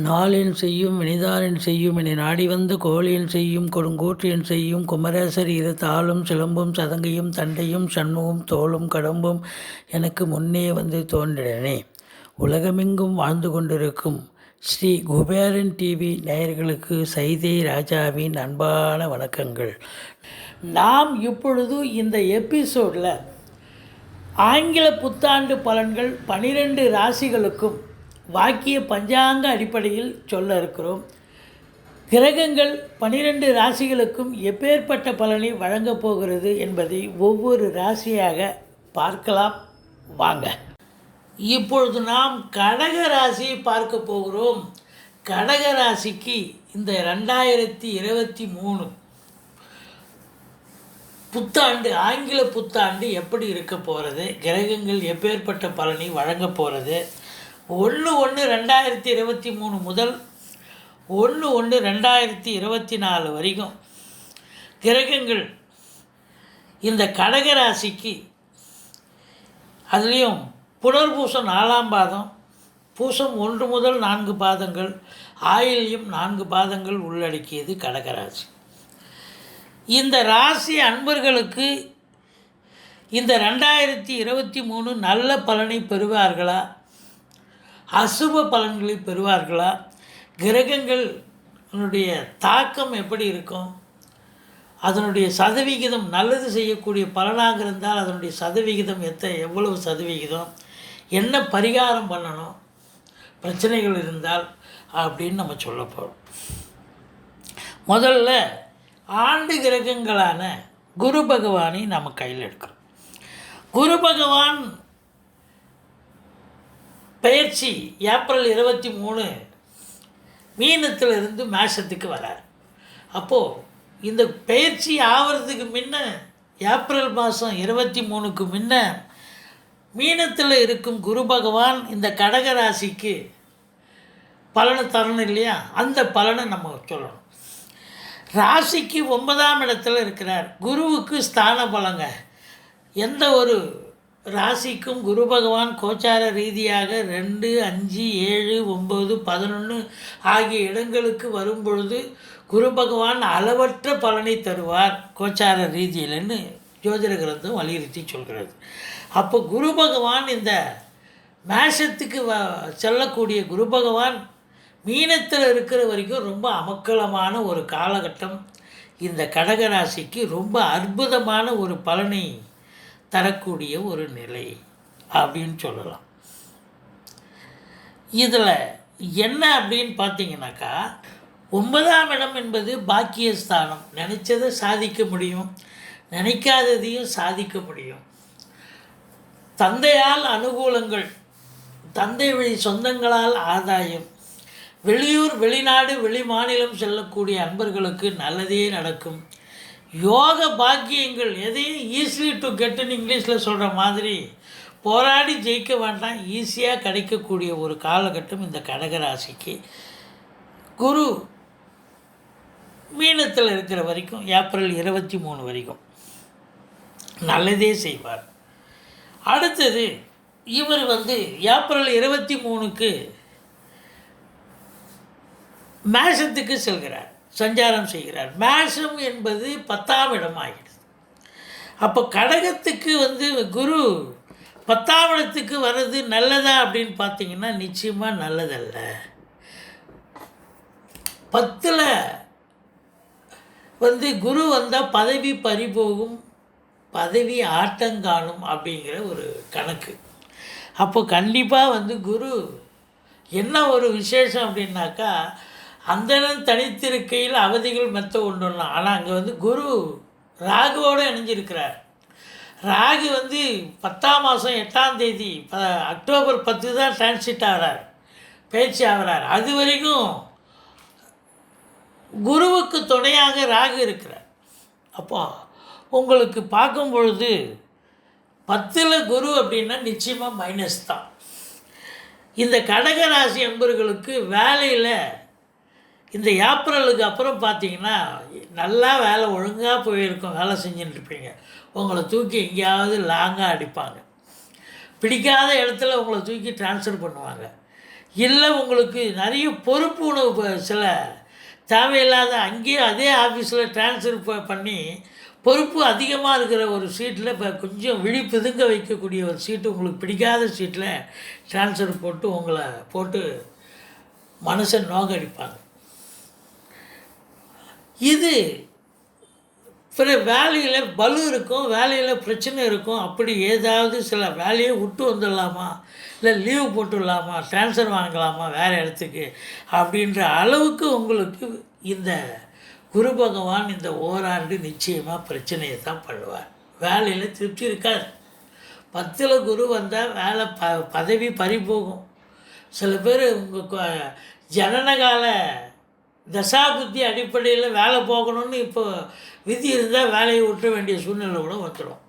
நாளின் செய்யும் வினிதானின் செய்யும் என நாடி வந்த கோழியின் செய்யும் கொடுங்கூற்றியன் செய்யும் குமரேசர் இரு தாளும் சிலம்பும் சதங்கையும் தண்டையும் சண்முகம் தோளும் கடம்பும் எனக்கு முன்னே வந்து தோன்றினே. உலகமெங்கும் வாழ்ந்து கொண்டிருக்கும் ஸ்ரீ குபேரன் டிவி நேயர்களுக்கு சைதை ராஜாவின் அன்பான வணக்கங்கள். நாம் இப்பொழுது இந்த எபிசோடில் ஆங்கில புத்தாண்டு பலன்கள் 12 ராசிகளுக்கும் வாக்கிய பஞ்சாங்க அடிப்படையில் சொல்ல இருக்கிறோம். கிரகங்கள் 12 ராசிகளுக்கும் எப்பேற்பட்ட பலனை வழங்கப் போகிறது என்பதை ஒவ்வொரு ராசியாக பார்க்கலாம். வாங்க, இப்பொழுது நாம் கடக ராசியை பார்க்க போகிறோம். கடக ராசிக்கு இந்த 2023 புத்தாண்டு, ஆங்கில புத்தாண்டு எப்படி இருக்க போகிறது, கிரகங்கள் எப்பேற்பட்ட பலனை வழங்க போகிறது, 1/1/2023 முதல் 1/1/2024 வரைக்கும் கிரகங்கள் இந்த கடகராசிக்கு, அதுலேயும் புனர்பூசம் 4ஆம் பாதம், பூசம் 1 முதல் 4 பாதங்கள், ஆயில்யம் 4 பாதங்கள் உள்ளடக்கியது கடகராசி. இந்த ராசி அன்பர்களுக்கு இந்த 2023 நல்ல பலனை பெறுவார்களா, அசுப பலன்களை பெறுவார்களா, கிரகங்களுடைய தாக்கம் எப்படி இருக்கும், அதனுடைய சதவிகிதம், நல்லது செய்யக்கூடிய பலனாக இருந்தால் அதனுடைய சதவிகிதம் எவ்வளவு சதவிகிதம், என்ன பரிகாரம் பண்ணணும், பிரச்சனைகள் இருந்தால் அப்படின்னு நம்ம சொல்ல போகிறோம். முதல்ல ஆண்டு கிரகங்களான குரு பகவானை நம்ம கையில் எடுக்கிறோம். குரு பகவான் பெயர்ச்சி ஏப்ரல் 23 மீனத்திலிருந்து மேஷத்துக்கு வரார். அப்போது இந்த பெயர்ச்சி ஆகிறதுக்கு முன்ன, ஏப்ரல் மாதம் 23க்கு முன்ன மீனத்தில் இருக்கும் குரு பகவான் இந்த கடகராசிக்கு பலனை தரணும் இல்லையா, அந்த பலனை நம்ம சொல்லணும். ராசிக்கு 9ஆம் இடத்துல இருக்கிறார். குருவுக்கு ஸ்தான பலங்க. எந்த ஒரு ராசிக்கும் குரு பகவான் கோச்சார ரீதியாக 2, 5, 7, 9, 11 ஆகிய இடங்களுக்கு வரும்பொழுது குரு பகவான் அளவற்ற பலனை தருவார் கோச்சார ரீதியில்னு ஜோதிட கிரந்தம் வலியுறுத்தி சொல்கிறது. அப்போ குரு பகவான் இந்த மேஷத்துக்கு செல்லக்கூடிய குரு பகவான் மீனத்தில் இருக்கிற வரைக்கும் ரொம்ப அமக்கலமான ஒரு காலகட்டம். இந்த கடகராசிக்கு ரொம்ப அற்புதமான ஒரு பலனை தரக்கூடிய ஒரு நிலை அப்படின்னு சொல்லலாம். இதில் என்ன அப்படின்னு பார்த்தீங்கன்னாக்கா, 9ஆம் இடம் என்பது பாக்கியஸ்தானம். நினச்சதை சாதிக்க முடியும், நினைக்காததையும் சாதிக்க முடியும். தந்தையால் அனுகூலங்கள், தந்தை வழி சொந்தங்களால் ஆதாயம், வெளியூர் வெளிநாடு வெளி மாநிலம் செல்லக்கூடிய அன்பர்களுக்கு நல்லதே நடக்கும். யோக பாக்கியங்கள், எதையும் ஈஸிலி டு கெட்டுன்னு இங்கிலீஷில் சொல்கிற மாதிரி போராடி ஜெயிக்க வேண்டாம், ஈஸியாக கிடைக்கக்கூடிய ஒரு காலகட்டம் இந்த கடகராசிக்கு. குரு மீனத்தில் இருக்கிற வரைக்கும், ஏப்ரல் 23 வரைக்கும் நல்லதே செய்வார். அடுத்தது இவர் ஏப்ரல் 23க்கு மேஷத்துக்கு செல்கிறார், சஞ்சாரம் செய்கிறார். மேஷம் என்பது 10ஆம் இடம் ஆகிடுது. அப்போ கடகத்துக்கு குரு 10ஆம் இடத்துக்கு வர்றது நல்லதா அப்படின்னு பார்த்தீங்கன்னா நிச்சயமாக நல்லதல்ல. 10ல் குரு வந்தால் பதவி பறிபோகும், பதவி ஆட்டங்காணும் அப்படிங்கிற ஒரு கணக்கு. அப்போ கண்டிப்பாக குரு என்ன ஒரு விசேஷம் அப்படின்னாக்கா, அந்தணன் தனித்திருக்கையில் அவதிகள் மெத்த ஒன்றுனா. ஆனால் அங்கே குரு ராகுவோடு இணைஞ்சிருக்கிறார். ராகு 10ஆம் மாதம் 8ஆம் தேதி அக்டோபர் 10 தான் டிரான்சிட் ஆகிறார், பயிற்சி ஆகிறார். அது வரைக்கும் குருவுக்கு துணையாக ராகு இருக்கிறார். அப்போ உங்களுக்கு பார்க்கும் பொழுது 10ல் குரு அப்படின்னா நிச்சயமாக மைனஸ் தான். இந்த கடகராசி அன்பர்களுக்கு வேலையில் இந்த ஏப்ரலுக்கு அப்புறம் பார்த்தீங்கன்னா நல்லா வேலை ஒழுங்காக போயிருக்கும், வேலை செஞ்சுட்டு இருப்பீங்க. உங்களை தூக்கி எங்கேயாவது லாங்காக அடிப்பாங்க. பிடிக்காத இடத்துல உங்களை தூக்கி ட்ரான்ஸ்ஃபர் பண்ணுவாங்க. இல்லை உங்களுக்கு நிறைய பொறுப்பு உணவு சில தேவையில்லாத அங்கேயே அதே ஆஃபீஸில் ட்ரான்ஸ்ஃபர் பண்ணி பொறுப்பு அதிகமாக இருக்கிற ஒரு சீட்டில் இப்போ கொஞ்சம் விழிப்புதுங்க வைக்கக்கூடிய ஒரு சீட்டு உங்களுக்கு பிடிக்காத சீட்டில் ட்ரான்ஸ்ஃபர் போட்டு உங்களை போட்டு மனுஷன் நோக்கடிப்பாங்க. இது பிற வேலையில் பலு இருக்கும், வேலையில் பிரச்சனை இருக்கும். அப்படி ஏதாவது சில வேலையை விட்டு வந்துடலாமா, இல்லை லீவு போட்டுடலாமா, ட்ரான்ஸ்ஃபர் வாங்கலாமா வேறு இடத்துக்கு அப்படின்ற அளவுக்கு உங்களுக்கு இந்த குரு பகவான் இந்த ஓராண்டு நிச்சயமாக பிரச்சனையை தான் பண்ணுவார். வேலையில் திருப்தி இருக்காது. 10ல் குரு வந்தால் வேலை பதவி பறி போகும். சில பேர் உங்கள் ஜனனகால தசாபுத்தி அடிப்படையில் வேலை போகணும்னு இப்போ விதி இருந்தால் வேலையை விட்டுற வேண்டிய சூழ்நிலை கூட வந்துடும்.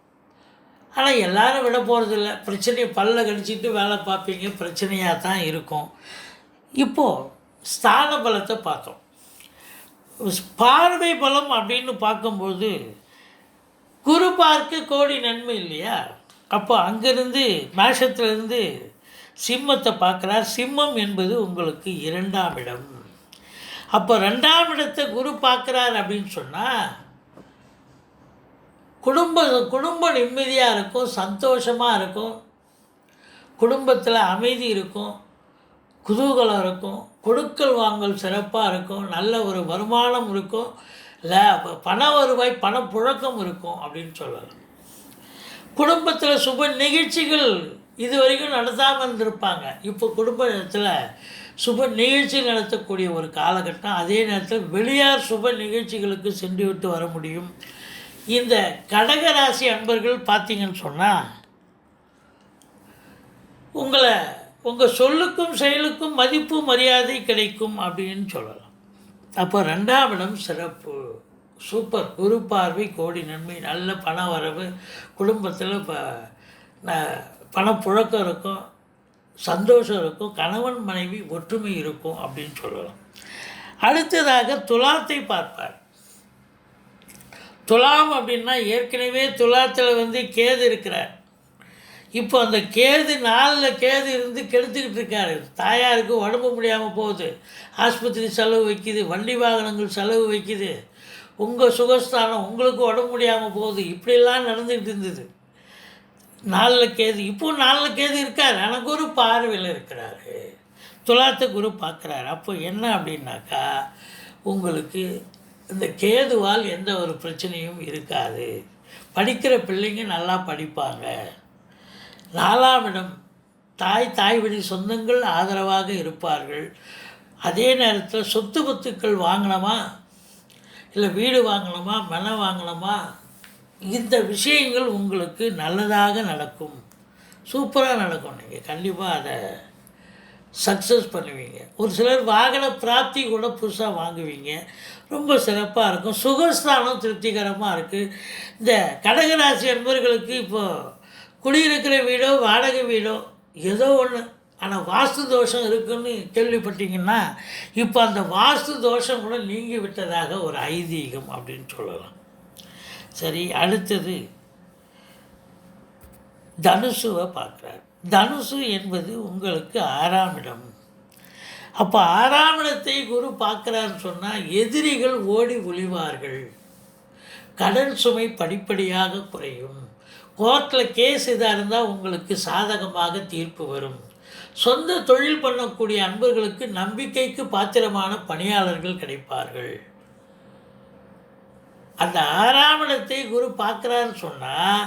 ஆனால் எல்லோரும் விட போகிறதில்ல. பிரச்சனையை பல்ல கடிச்சிட்டு வேலை பார்ப்பீங்க, பிரச்சனையாக தான் இருக்கும். இப்போது ஸ்தான பலத்தை பார்த்தோம். பார்வை பலம் அப்படின்னு பார்க்கும்போது குரு பார்க்க கோடி நன்மை இல்லையா? அப்போ அங்கேருந்து மேஷத்துலேருந்து சிம்மத்தை பார்க்குறார். சிம்மம் என்பது உங்களுக்கு 2ஆம் இடம். அப்போ 2ஆம் இடத்தை குரு பார்க்குறார் அப்படின்னு சொன்னால் குடும்பம் நிம்மதியாக இருக்கும், சந்தோஷமாக இருக்கும், குடும்பத்தில் அமைதி இருக்கும், குதூகலம் இருக்கும், கொடுக்கல் வாங்கல் சிறப்பாக இருக்கும், நல்ல ஒரு வருமானம் இருக்கும், இல்லை பண வருவாய் பணப்புழக்கம் இருக்கும் அப்படின்னு சொல்லலாம். குடும்பத்தில் சுப நிகழ்ச்சிகள் இது வரைக்கும் நடத்தாமல் இருந்திருப்பாங்க. இப்போ குடும்பத்தில் சுப நிகழ்ச்சி நடத்தக்கூடிய ஒரு காலகட்டம். அதே நேரத்தில் வெளியார் சுப நிகழ்ச்சிகளுக்கு சென்று விட்டு வர முடியும். இந்த கடகராசி அன்பர்கள் பார்த்தீங்கன்னு சொன்னால் உங்கள் சொல்லுக்கும் செயலுக்கும் மதிப்பு மரியாதை கிடைக்கும் அப்படின்னு சொல்லலாம். அப்போ 2ஆம் இடம் சிறப்பு, சூப்பர். குரு பார்வை கோடி நன்மை, நல்ல பண வரவு, குடும்பத்தில் பணப்புழக்கம் இருக்கும், சந்தோஷம் இருக்கும், கணவன் மனைவி ஒற்றுமை இருக்கும் அப்படின்னு சொல்லலாம். அடுத்ததாக துலாத்தை பார்ப்பார். துலாம் அப்படின்னா ஏற்கனவே துலாத்தில் கேது இருக்கிறார். இப்போ அந்த கேது 4ல் கேது இருந்து கெடுத்துக்கிட்டு இருக்காரு. தாயாருக்கு உடம்பு முடியாமல் போகுது, ஆஸ்பத்திரி செலவு வைக்குது, வண்டி வாகனங்கள் செலவு வைக்குது, உங்கள் சுகஸ்தானம் உங்களுக்கு உடம்பு முடியாமல் போகுது. இப்படிலாம் நடந்துக்கிட்டு இருந்தது. 4ல் கேது, இப்போது 4ல் கேது இருக்கார். எனக்கு ஒரு பார்வையில் இருக்கிறாரு. துலாத்தை குரு பார்க்குறாரு. அப்போ என்ன அப்படின்னாக்கா உங்களுக்கு இந்த கேதுவால் எந்த ஒரு பிரச்சனையும் இருக்காது. படிக்கிற பிள்ளைங்க நல்லா படிப்பாங்க. 4ஆம் இடம் தாய் வழி சொந்தங்கள் ஆதரவாக இருப்பார்கள். அதே நேரத்தில் சொத்து பத்துக்கள் வாங்கணுமா, இல்லை வீடு வாங்கணுமா, மனை வாங்கணுமா, இந்த விஷயங்கள் உங்களுக்கு நல்லதாக நடக்கும், சூப்பராக நடக்கும். நீங்கள் கண்டிப்பாக அதை சக்ஸஸ் பண்ணுவீங்க. ஒரு சிலர் வாகன பிராப்தி கூட புதுசாக வாங்குவீங்க, ரொம்ப சிறப்பாக இருக்கும். சுகஸ்தானம் திருப்திகரமாக இருக்குது. இந்த கடகராசி அன்பர்களுக்கு இப்போது குடியிருக்கிற வீடோ வாடகை வீடோ ஏதோ ஒன்று, ஆனால் வாஸ்து தோஷம் இருக்குதுன்னு கேள்விப்பட்டீங்கன்னா இப்போ அந்த வாஸ்து தோஷம் கூட நீங்கி விட்டதாக ஒரு ஐதீகம் அப்படின்னு சொல்லலாம். சரி, அடுத்தது தனுசுவை பார்க்குறார். தனுசு என்பது உங்களுக்கு 6ஆம் இடம். அப்போ 6ஆம் இடத்தை குரு பார்க்குறாருன்னு சொன்னால் எதிரிகள் ஓடி ஒளிவார்கள், கடன் சுமை படிப்படியாக குறையும், கோர்ட்டில் கேஸ் இதாக இருந்தால் உங்களுக்கு சாதகமாக தீர்ப்பு வரும், சொந்த தொழில் பண்ணக்கூடிய அன்பர்களுக்கு நம்பிக்கைக்கு பாத்திரமான பணியாளர்கள் கிடைப்பார்கள். அந்த 6ஆம் இடத்தை குரு பார்க்குறாருன்னு சொன்னால்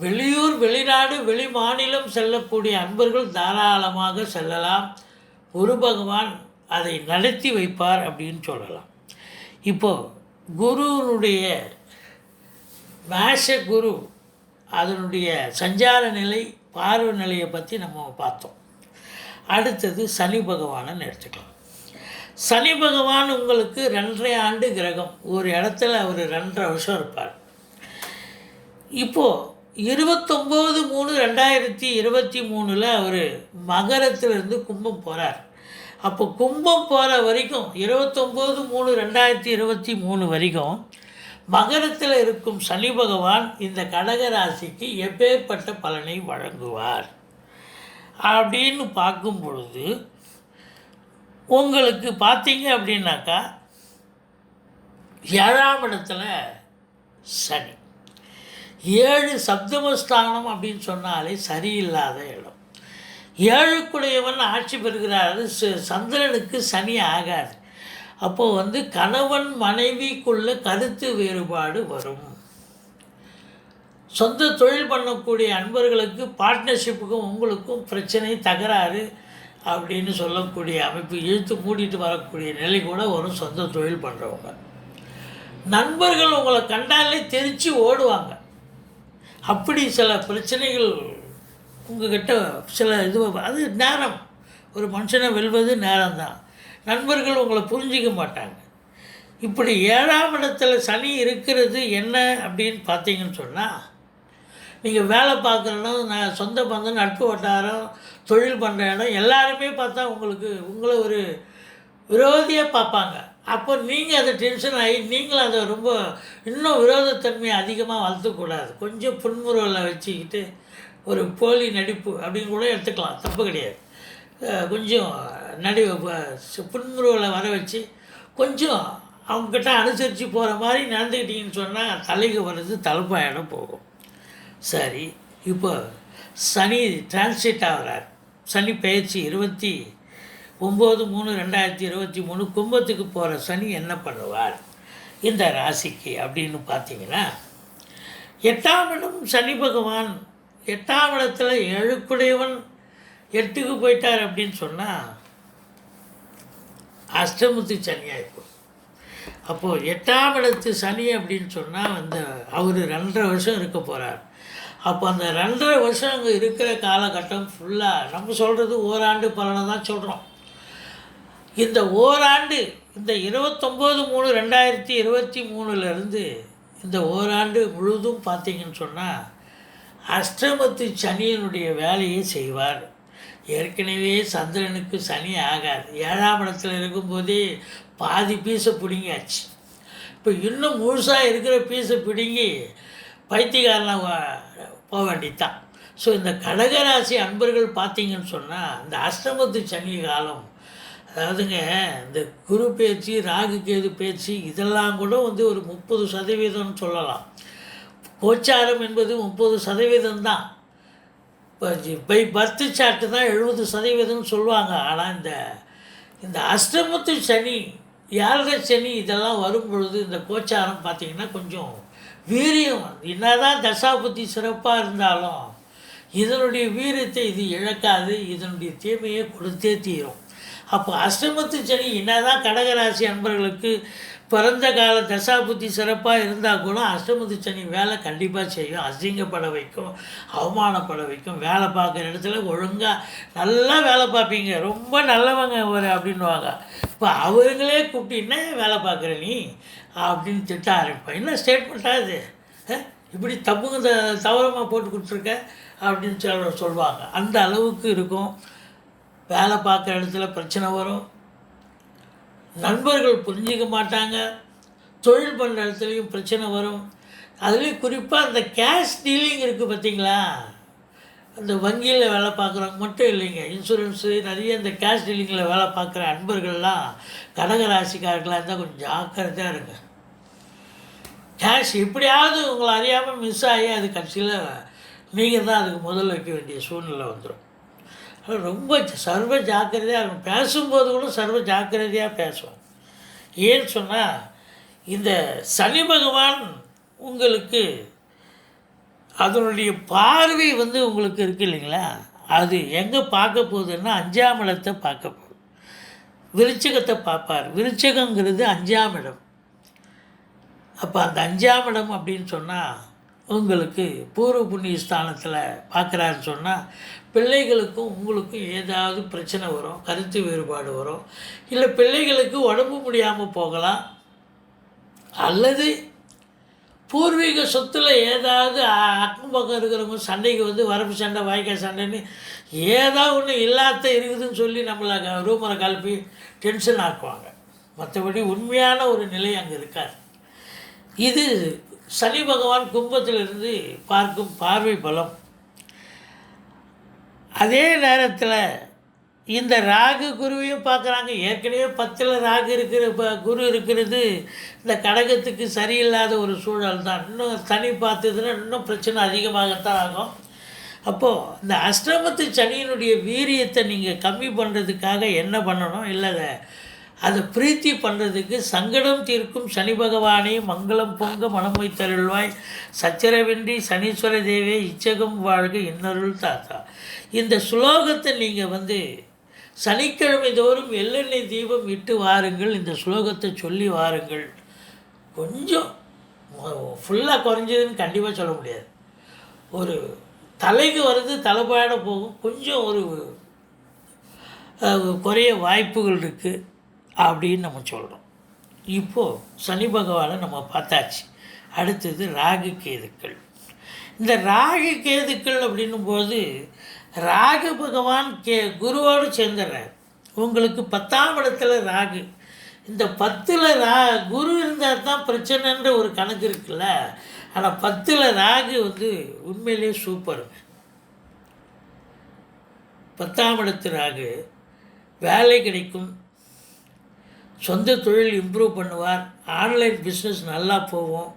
வெளியூர் வெளிநாடு வெளி மாநிலம் செல்லக்கூடிய அன்பர்கள் தாராளமாக செல்லலாம். குரு பகவான் அதை நடத்தி வைப்பார் அப்படின்னு சொல்லலாம். இப்போது குருவினுடைய மேஷ குரு அதனுடைய சஞ்சார நிலை பார்வை நிலையை பற்றி நம்ம பார்த்தோம். அடுத்தது சனி பகவானை எடுத்துக்கலாம். சனி பகவான் உங்களுக்கு 2.5 ஆண்டு கிரகம். ஒரு இடத்துல அவர் 2.5 வருஷம் இருப்பார். இப்போது 29/3/2023 அவர் மகரத்திலிருந்து கும்பம் போகிறார். அப்போ கும்பம் போகிற வரைக்கும் 29/3/2023 வரைக்கும் மகரத்தில் இருக்கும் சனி பகவான் இந்த கடக ராசிக்கு எப்பேற்பட்ட பலனை வழங்குவார் அப்படின்னு பார்க்கும் பொழுது உங்களுக்கு பார்த்தீங்க அப்படின்னாக்கா 7ஆம் இடத்துல சனி. 7 சப்தமஸ்தானம் அப்படின்னு சொன்னாலே சரியில்லாத இடம். 7க்குடையவன் ஆட்சி பெறுகிறார். அது சந்திரனுக்கு சனி ஆகாது. அப்போது கணவன் மனைவிக்குள்ள கருத்து வேறுபாடு வரும். சொந்த தொழில் பண்ணக்கூடிய அன்பர்களுக்கு பார்ட்னர்ஷிப்புக்கும் உங்களுக்கும் பிரச்சனை, தகராறு அப்படின்னு சொல்லக்கூடிய அமைப்பு இழுத்து மூடிட்டு வரக்கூடிய நிலை கூட வரும். சொந்த தொழில் பண்ணுறவங்க நண்பர்கள் உங்களை கண்டாலே தெரித்து ஓடுவாங்க. அப்படி சில பிரச்சனைகள் உங்கள்கிட்ட சில அது நேரம். ஒரு மனுஷனை வெல்வது நேரம்தான். நண்பர்கள் உங்களை புரிஞ்சிக்க மாட்டாங்க. இப்படி 7ஆம் இடத்துல சனி இருக்கிறது என்ன அப்படின்னு பார்த்தீங்கன்னு சொன்னால், நீங்கள் வேலை பார்க்குற சொந்த பந்தம், நட்பு வட்டாரம், தொழில் பண்ணுற இடம் எல்லாருமே பார்த்தா உங்களை ஒரு விரோதியாக பார்ப்பாங்க. அப்போ நீங்கள் அதை டென்ஷன் ஆகி நீங்களும் அதை ரொம்ப இன்னும் விரோதத்தன்மையை அதிகமாக வளர்த்துக்கூடாது. கொஞ்சம் புன்முறுவலை வச்சுக்கிட்டு ஒரு போலி நடிப்பு அப்படின்னு கூட எடுத்துக்கலாம், தப்பு கிடையாது. கொஞ்சம் புன்முறுவலை வர வச்சு கொஞ்சம் அவங்கக்கிட்ட அனுசரித்து போகிற மாதிரி நடந்துக்கிட்டிங்கன்னு சொன்னால் தலைக்கு வர்றது தலைப்பாயிடம் போகும். சரி, இப்போ சனி டிரான்சிட் ஆகிறார். சனி பயிற்சி 29/3/2023 கும்பத்துக்கு போகிற சனி என்ன பண்ணுவார் இந்த ராசிக்கு அப்படின்னு பார்த்தீங்கன்னா, 8ஆம் இடம் சனி பகவான். 8ஆம் இடத்துல 7க்குடையவன் 8க்கு போயிட்டார் அப்படின்னு சொன்னால் அஷ்டமத்து சனியாக இருக்கும். அப்போது 8ஆம் இடத்து சனி அப்படின்னு சொன்னால் அவர் 2.5 வருஷம் இருக்க போகிறார். அப்போ அந்த 2.5 வருஷம் அங்கே இருக்கிற காலகட்டம் ஃபுல்லாக நம்ம சொல்கிறது ஓராண்டு பலனை தான் சொல்கிறோம். இந்த ஓராண்டு இந்த 29/3/2023 இந்த ஓராண்டு முழுதும் பார்த்தீங்கன்னு சொன்னால் அஷ்டமத்து சனியினுடைய வேலையை செய்வார். ஏற்கனவே சந்திரனுக்கு சனி ஆகாது. 7ஆம் இடத்துல இருக்கும்போதே பாதி பீஸை பிடுங்கியாச்சு. இப்போ இன்னும் முழுசாக இருக்கிற பீஸை பிடுங்கி பைத்தியக்காரனாக போக வேண்டியதான். ஸோ இந்த கடகராசி அன்பர்கள் பார்த்தீங்கன்னு சொன்னால் இந்த அஷ்டமத்து சனி காலம், அதாவதுங்க இந்த குரு பேச்சு, ராகு கேது பேச்சு இதெல்லாம் கூட ஒரு 30% சொல்லலாம். கோச்சாரம் என்பது 30% தான். இப்போ பை பர்த்து சார்ட்டு தான் 70% சொல்லுவாங்க. ஆனால் இந்த அஷ்டமத்து சனி, 7.5 சனி இதெல்லாம் வரும் பொழுது இந்த கோச்சாரம் பார்த்திங்கன்னா கொஞ்சம் வீரியம், என்னதான் தசாபுத்தி சிறப்பாக இருந்தாலும் இதனுடைய வீரியத்தை இது இழக்காது. இதனுடைய தீமையை கொடுத்தே தீரும். அப்போ அஷ்டமத்து சனி என்னதான் கடகராசி அன்பர்களுக்கு பிறந்த கால தசாபுத்தி சிறப்பாக இருந்தால் கூட அஷ்டமத்து சனி வேலை கண்டிப்பாக செய்யும். அசிங்கப்பட வைக்கும், அவமானப்பட வைக்கும். வேலை பார்க்குற இடத்துல ஒழுங்காக நல்லா வேலை பார்ப்பீங்க, ரொம்ப நல்லவங்க அப்படின்வாங்க. இப்போ அவங்களே கூப்பிட்டு என்ன வேலை பார்க்குற நீ அப்படின்னு திட்ட ஆரம்பிப்பேன். என்ன ஸ்டேட்மெண்ட்டாக இது, இப்படி தவறமாக போட்டு கொடுத்துருக்க அப்படின்னு சொல்லுவாங்க. அந்த அளவுக்கு இருக்கும். வேலை பார்க்குற இடத்துல பிரச்சனை வரும். நண்பர்கள் புரிஞ்சிக்க மாட்டாங்க. தொழில் பண்ணுற இடத்துலையும் பிரச்சனை வரும். அதுலேயும் குறிப்பாக அந்த கேஷ் டீலிங் இருக்குது பார்த்தீங்களா, அந்த வங்கியில் வேலை பார்க்குறவங்க மட்டும் இல்லைங்க, இன்சூரன்ஸு நிறைய இந்த கேஷ் டீலிங்கில் வேலை பார்க்குற அன்பர்கள்லாம் கடகராசிக்காரர்களாக இருந்தால் கொஞ்சம் ஜாக்கிரதையாக இருங்க. கேஷ் எப்படியாவது உங்களை அறியாமல் மிஸ் ஆகி அது கட்சியில் நீங்கள் தான் அதுக்கு முதல் வைக்க வேண்டிய சூழ்நிலை வந்துடும். ரொம்ப சர்வ ஜாக்கிரதையாக இருக்கும். பேசும்போது கூட சர்வ ஜாக்கிரதையாக பேசுவோம். ஏன்னு சொன்னால் இந்த சனி பகவான் உங்களுக்கு அதனுடைய பார்வை உங்களுக்கு இருக்குது இல்லைங்களா, அது எங்கே பார்க்க போகுதுன்னா 5ஆம் இடத்தை பார்க்க போகுது. விருச்சிகத்தை பார்ப்பார். விருச்சிகங்கிறது 5ஆம் இடம். அப்போ அந்த 5ஆம் இடம் அப்படின்னு சொன்னால் உங்களுக்கு பூர்வ புண்ணிய ஸ்தானத்தில் பார்க்குறாருன்னு சொன்னால் பிள்ளைகளுக்கும் உங்களுக்கும் ஏதாவது பிரச்சனை வரும், கருத்து வேறுபாடு வரும். இல்லை பிள்ளைகளுக்கு உடம்பு முடியாமல் போகலாம், அல்லது பூர்வீக சொத்தில் ஏதாவது அக்கம் பக்கம் இருக்கிறவங்க சண்டைக்கு வரப்பு சண்டை, வாய்க்கால் சண்டைன்னு ஏதாவது ஒன்று இல்லாத இருக்குதுன்னு சொல்லி நம்மளை ரூமரை கலப்பி டென்ஷன் ஆக்குவாங்க. மற்றபடி உண்மையான ஒரு நிலை அங்கே இருக்காது. இது சனி பகவான் கும்பத்திலிருந்து பார்க்கும் பார்வை பலம். அதே நேரத்தில் இந்த ராகு குருவையும் பார்க்குறாங்க. ஏற்கனவே 10ல் ராகு இருக்கிற குரு இருக்கிறது இந்த கடகத்துக்கு சரியில்லாத ஒரு சூழல் தான். இன்னும் சனி பார்த்ததுன்னா இன்னும் பிரச்சனை அதிகமாகத்தான் ஆகும். அப்போது இந்த அஷ்டமத்து சனியினுடைய வீரியத்தை நீங்கள் கம்மி பண்ணுறதுக்காக என்ன பண்ணணும்? இல்லை அதை பிரீத்தி பண்ணுறதுக்கு சங்கடம் தீர்க்கும் சனி பகவானே மங்களம் பொங்க மனம் வைத்தருள்வாய், சச்சரவின்றி சனீஸ்வர தேவே இச்சகம் வாழ்க இன்னருள் தாத்தா. இந்த ஸ்லோகத்தை நீங்கள் சனிக்கிழமை தோறும் எள்ளெண்ணெய் தீபம் இட்டு வாருங்கள். இந்த ஸ்லோகத்தை சொல்லி வாருங்கள். கொஞ்சம் ஃபுல்லாக குறைஞ்சதுன்னு கண்டிப்பாக சொல்ல முடியாது. ஒரு தலைக்கு வருது, தலைப்பாட போகும், கொஞ்சம் ஒரு குறைய வாய்ப்புகள் இருக்குது அப்படின்னு நம்ம சொல்கிறோம். இப்போது சனி பகவானை நம்ம பார்த்தாச்சு. அடுத்தது ராகு கேதுக்கள். இந்த ராகு கேதுக்கள் அப்படின்னும் போது ராகு பகவான் குருவோடு சேர்ந்துடுறார். உங்களுக்கு 10ஆம் இடத்துல ராகு. இந்த 10ல் குரு இருந்தால் தான் பிரச்சனைன்ற ஒரு கணக்கு இருக்குல்ல. ஆனால் 10ல் ராகு உண்மையிலேயே சூப்பருங்க. 10ஆம் இடத்து ராகு வேலை கிடைக்கும், சொந்த தொழில் இம்ப்ரூவ் பண்ணுவார், ஆன்லைன் பிஸ்னஸ் நல்லா போகும்,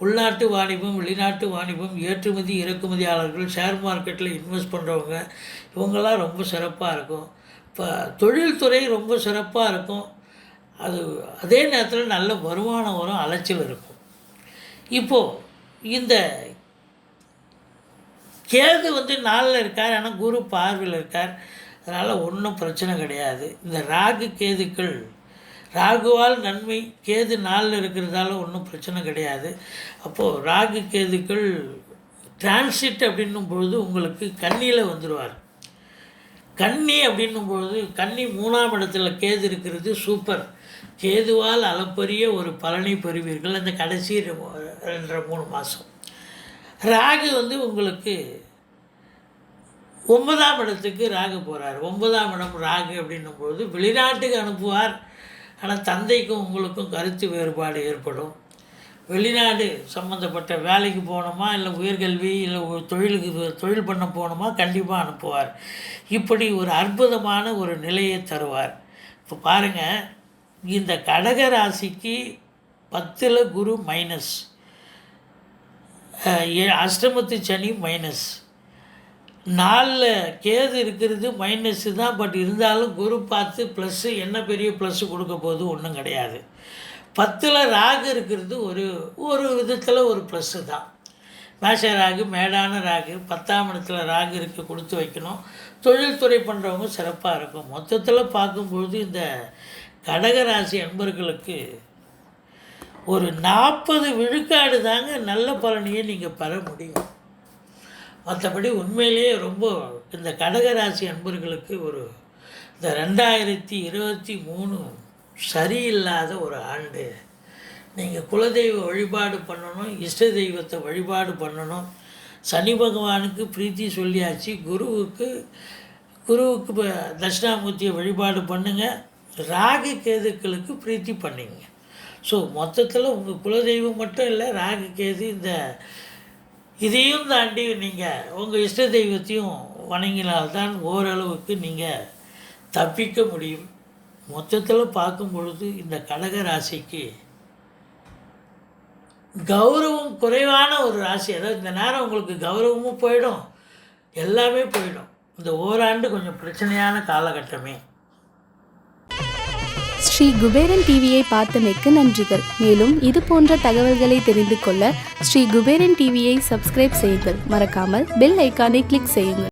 உள்நாட்டு வாணிபம் வெளிநாட்டு வாணிபம் ஏற்றுமதி இறக்குமதியாளர்கள் ஷேர் மார்க்கெட்டில் இன்வெஸ்ட் பண்ணுறவங்க இவங்கெல்லாம் ரொம்ப சிறப்பாக இருக்கும். இப்போ தொழில்துறை ரொம்ப சிறப்பாக இருக்கும். அதே நேரத்தில் நல்ல வருமானம் வரும், அலைச்சல் இருக்கும். இப்போது இந்த கேது 4ல் இருக்கார், ஆனால் குரு பார்வையில் இருக்கார். அதனால் ஒன்றும் பிரச்சனை கிடையாது. இந்த ராகு கேதுக்கள் ராகுவால் நன்மை, கேது 4ல் இருக்கிறதால ஒன்றும் பிரச்சனை கிடையாது. அப்போது ராகு கேதுக்கள் டிரான்சிட் அப்படின்னும் பொழுது உங்களுக்கு கன்னியில் வந்துடுவார். கன்னி அப்படின்னும் பொழுது கன்னி 3ஆம் இடத்துல கேது இருக்கிறது சூப்பர். கேதுவால் அளப்பரிய ஒரு பலனை பெறுவீர்கள் அந்த கடைசி 2-3 மாதம். ராகு உங்களுக்கு 9ஆம் இடத்துக்கு ராகு போகிறார். 9ஆம் இடம் ராகு அப்படின்னும் பொழுது வெளிநாட்டுக்கு அனுப்புவார். ஆனால் தந்தைக்கும் உங்களுக்கும் கருத்து வேறுபாடு ஏற்படும். வெளிநாடு சம்மந்தப்பட்ட வேலைக்கு போகணுமா, இல்லை உயர்கல்வி, இல்லை தொழில் பண்ண போகணுமா, கண்டிப்பாக அனுப்புவார். இப்படி ஒரு அற்புதமான ஒரு நிலையை தருவார். இப்போ பாருங்கள், இந்த கடக ராசிக்கு 10ல் குரு மைனஸ், அஷ்டமத்து சனி மைனஸ், 4ல் கேது இருக்கிறது மைனஸ்ஸு தான். பட் இருந்தாலும் குரு பார்த்து ப்ளஸ்ஸு. என்ன பெரிய ப்ளஸ்ஸு கொடுக்க போகுது? ஒன்றும் கிடையாது. 10ல் ராகு இருக்கிறது ஒரு விதத்தில் ஒரு ப்ளஸ்ஸு தான். மேஷ ராகு, மேடான ராகு, 10ஆம் இடத்துல ராகு இருக்க கொடுத்து வைக்கணும். தொழில்துறை பண்ணுறவங்க சிறப்பாக இருக்கும். மொத்தத்தில் பார்க்கும்பொழுது இந்த கடகராசி அன்பர்களுக்கு ஒரு 40 விழுக்காடு தாங்க நல்ல பலனையே நீங்கள் பெற முடியும். மற்றபடி உண்மையிலேயே ரொம்ப இந்த கடகராசி அன்பர்களுக்கு இந்த 2023 சரியில்லாத ஒரு ஆண்டு. நீங்கள் குலதெய்வ வழிபாடு பண்ணணும், இஷ்ட தெய்வத்தை வழிபாடு பண்ணணும். சனி பகவானுக்கு பிரீத்தி சொல்லியாச்சு. குருவுக்கு இப்போ தட்சிணாமூர்த்தியை வழிபாடு பண்ணுங்கள். ராகு கேதுக்களுக்கு பிரீத்தி பண்ணிங்க. ஸோ மொத்தத்தில் உங்கள் குலதெய்வம் மட்டும் இல்லை, ராகு கேது இதையும் தாண்டி நீங்கள் உங்கள் இஷ்ட தெய்வத்தையும் வணங்கினால்தான் ஓரளவுக்கு நீங்கள் தப்பிக்க முடியும். மொத்தத்தில் பார்க்கும் பொழுது இந்த கடக ராசிக்கு கௌரவம் குறைவான ஒரு ராசி. அதாவது இந்த நேரம் உங்களுக்கு கௌரவமும் போயிடும், எல்லாமே போயிடும். இந்த ஓராண்டு கொஞ்சம் பிரச்சனையான காலகட்டமே. ஸ்ரீ குபேரன் டிவியை பார்த்தமைக்கு நன்றிகள். மேலும் இது போன்ற தகவல்களை தெரிந்து கொள்ள ஸ்ரீ குபேரன் டிவியை சப்ஸ்கிரைப் செய்யுங்கள். மறக்காமல் பெல் ஐக்கானை கிளிக் செய்யுங்கள்.